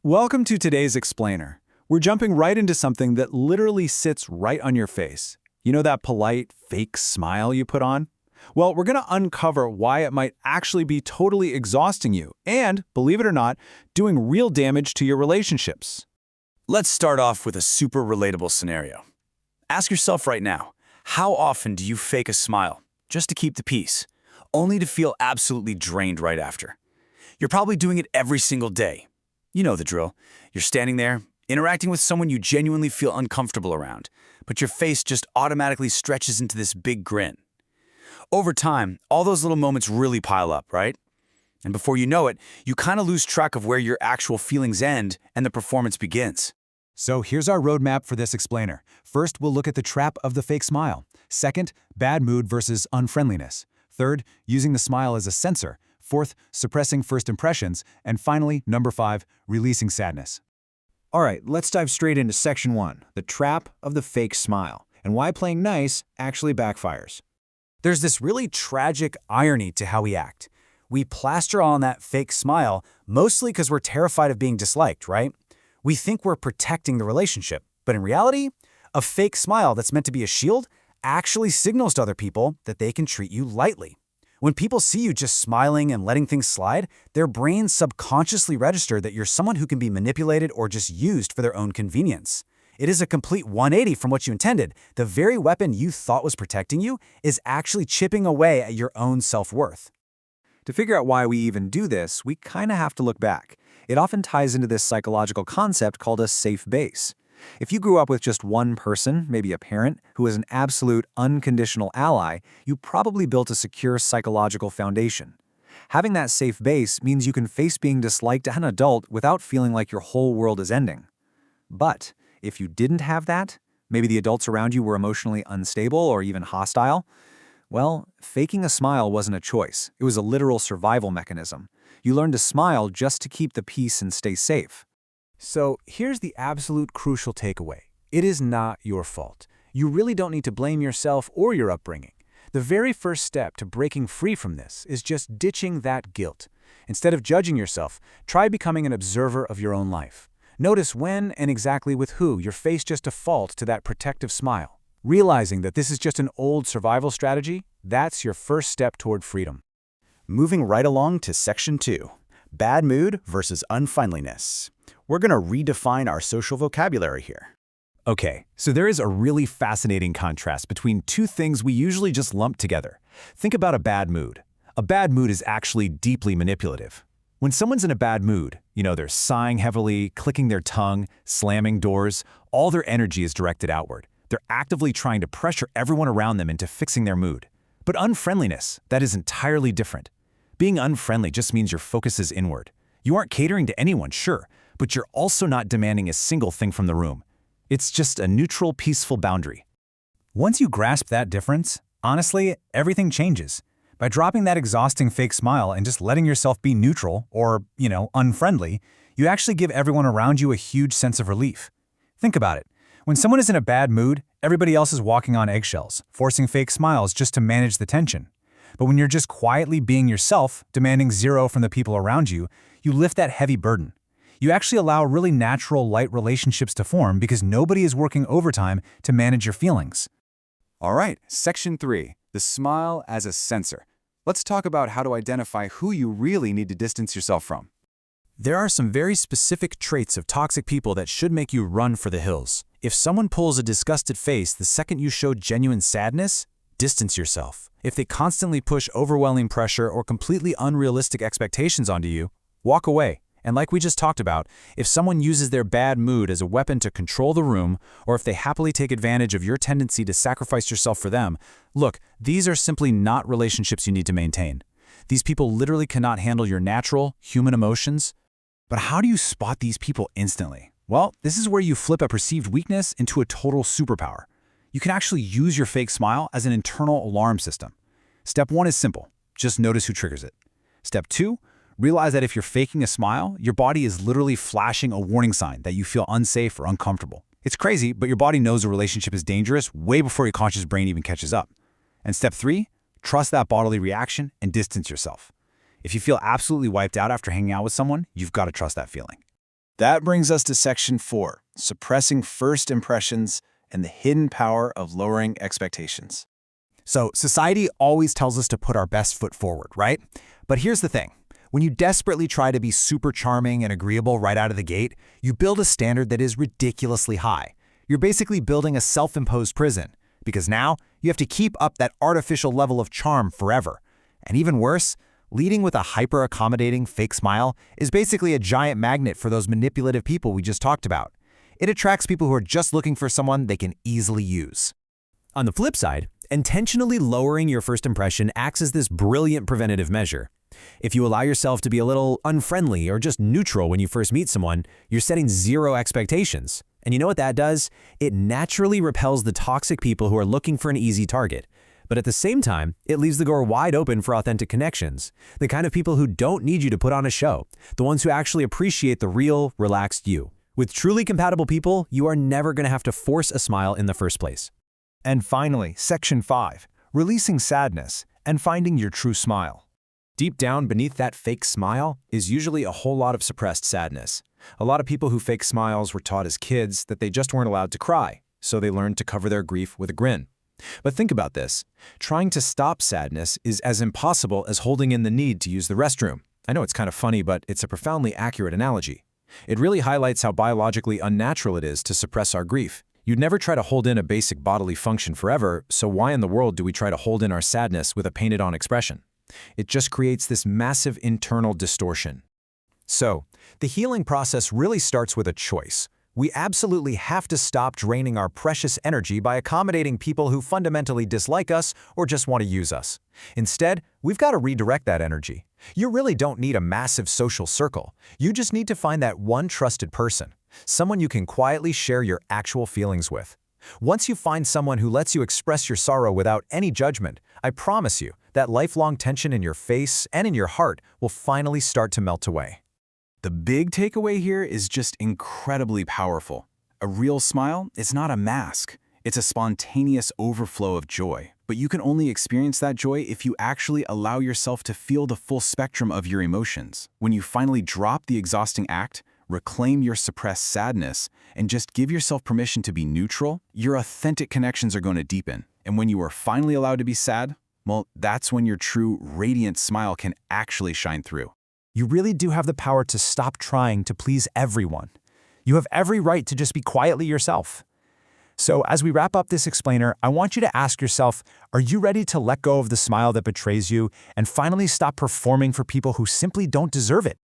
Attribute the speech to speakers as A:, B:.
A: Welcome to today's explainer. We're jumping right into something that literally sits right on your face. You know that polite, fake smile you put on? Well, we're going to uncover why it might actually be totally exhausting you and, believe it or not, doing real damage to your relationships.
B: Let's start off with a super relatable scenario. Ask yourself right now, how often do you fake a smile just to keep the peace, only to feel absolutely drained right after? You're probably doing it every single day. You know the drill. You're standing there, interacting with someone you genuinely feel uncomfortable around, but your face just automatically stretches into this big grin. Over time, all those little moments really pile up, right? And before you know it, you kind of lose track of where your actual feelings end and the performance begins.
C: So here's our roadmap for this explainer. First, we'll look at the trap of the fake smile. Second, bad mood versus unfriendliness. Third, using the smile as a sensor. Fourth, suppressing first impressions. And finally, number 5, releasing sadness.
D: All right, let's dive straight into section 1, the trap of the fake smile, and why playing nice actually backfires.
C: There's this really tragic irony to how we act. We plaster on that fake smile mostly because we're terrified of being disliked, right? We think we're protecting the relationship, but in reality, a fake smile that's meant to be a shield actually signals to other people that they can treat you lightly. When people see you just smiling and letting things slide, their brains subconsciously register that you're someone who can be manipulated or just used for their own convenience. It is a complete 180 from what you intended. The very weapon you thought was protecting you is actually chipping away at your own self-worth.
D: To figure out why we even do this, we kind of have to look back. It often ties into this psychological concept called a safe base. If you grew up with just one person, maybe a parent, who was an absolute unconditional ally, you probably built a secure psychological foundation. Having that safe base means you can face being disliked as an adult without feeling like your whole world is ending. But if you didn't have that, maybe the adults around you were emotionally unstable or even hostile, well, faking a smile wasn't a choice. It was a literal survival mechanism. You learned to smile just to keep the peace and stay safe.
C: So here's the absolute crucial takeaway. It is not your fault. You really don't need to blame yourself or your upbringing. The very first step to breaking free from this is just ditching that guilt. Instead of judging yourself, try becoming an observer of your own life. Notice when and exactly with who your face just defaults to that protective smile. Realizing that this is just an old survival strategy, that's your first step toward freedom.
E: Moving right along to section 2, bad mood versus unfriendliness. We're going to redefine our social vocabulary here.
C: Okay, so there is a really fascinating contrast between two things we usually just lump together. Think about a bad mood. A bad mood is actually deeply manipulative. When someone's in a bad mood, they're sighing heavily, clicking their tongue, slamming doors, all their energy is directed outward. They're actively trying to pressure everyone around them into fixing their mood. But unfriendliness, that is entirely different. Being unfriendly just means your focus is inward. You aren't catering to anyone, sure, but you're also not demanding a single thing from the room. It's just a neutral, peaceful boundary. Once you grasp that difference, honestly, everything changes. By dropping that exhausting fake smile and just letting yourself be neutral or, unfriendly, you actually give everyone around you a huge sense of relief. Think about it. When someone is in a bad mood, everybody else is walking on eggshells, forcing fake smiles just to manage the tension. But when you're just quietly being yourself, demanding zero from the people around you, you lift that heavy burden. You actually allow really natural, light relationships to form because nobody is working overtime to manage your feelings.
A: All right, section 3, the smile as a sensor. Let's talk about how to identify who you really need to distance yourself from.
C: There are some very specific traits of toxic people that should make you run for the hills. If someone pulls a disgusted face the second you show genuine sadness, distance yourself. If they constantly push overwhelming pressure or completely unrealistic expectations onto you, walk away. And like we just talked about, if someone uses their bad mood as a weapon to control the room, or if they happily take advantage of your tendency to sacrifice yourself for them, look, these are simply not relationships you need to maintain. These people literally cannot handle your natural, human emotions. But how do you spot these people instantly? Well, this is where you flip a perceived weakness into a total superpower. You can actually use your fake smile as an internal alarm system. Step 1 is simple. Just notice who triggers it. Step 2, realize that if you're faking a smile, your body is literally flashing a warning sign that you feel unsafe or uncomfortable. It's crazy, but your body knows a relationship is dangerous way before your conscious brain even catches up. And step 3, trust that bodily reaction and distance yourself. If you feel absolutely wiped out after hanging out with someone, you've got to trust that feeling.
A: That brings us to Section 4, suppressing first impressions and the hidden power of lowering expectations.
C: So society always tells us to put our best foot forward, right? But here's the thing. When you desperately try to be super charming and agreeable right out of the gate, you build a standard that is ridiculously high. You're basically building a self-imposed prison, because now you have to keep up that artificial level of charm forever. And even worse, leading with a hyper-accommodating fake smile is basically a giant magnet for those manipulative people we just talked about. It attracts people who are just looking for someone they can easily use. On the flip side, intentionally lowering your first impression acts as this brilliant preventative measure. If you allow yourself to be a little unfriendly or just neutral when you first meet someone, you're setting zero expectations. And you know what that does? It naturally repels the toxic people who are looking for an easy target. But at the same time, it leaves the door wide open for authentic connections, the kind of people who don't need you to put on a show, the ones who actually appreciate the real, relaxed you. With truly compatible people, you are never going to have to force a smile in the first place.
D: And finally, Section 5, releasing sadness and finding your true smile.
C: Deep down beneath that fake smile is usually a whole lot of suppressed sadness. A lot of people who fake smiles were taught as kids that they just weren't allowed to cry, so they learned to cover their grief with a grin. But think about this. Trying to stop sadness is as impossible as holding in the need to use the restroom. I know it's kind of funny, but it's a profoundly accurate analogy. It really highlights how biologically unnatural it is to suppress our grief. You'd never try to hold in a basic bodily function forever, so why in the world do we try to hold in our sadness with a painted-on expression? It just creates this massive internal distortion. So, the healing process really starts with a choice. We absolutely have to stop draining our precious energy by accommodating people who fundamentally dislike us or just want to use us. Instead, we've got to redirect that energy. You really don't need a massive social circle. You just need to find that one trusted person, someone you can quietly share your actual feelings with. Once you find someone who lets you express your sorrow without any judgment, I promise you that lifelong tension in your face and in your heart will finally start to melt away.
A: The big takeaway here is just incredibly powerful. A real smile is not a mask. It's a spontaneous overflow of joy. But you can only experience that joy if you actually allow yourself to feel the full spectrum of your emotions. When you finally drop the exhausting act, reclaim your suppressed sadness, and just give yourself permission to be neutral, your authentic connections are going to deepen. And when you are finally allowed to be sad, well, that's when your true, radiant smile can actually shine through.
D: You really do have the power to stop trying to please everyone. You have every right to just be quietly yourself. So as we wrap up this explainer, I want you to ask yourself, are you ready to let go of the smile that betrays you and finally stop performing for people who simply don't deserve it?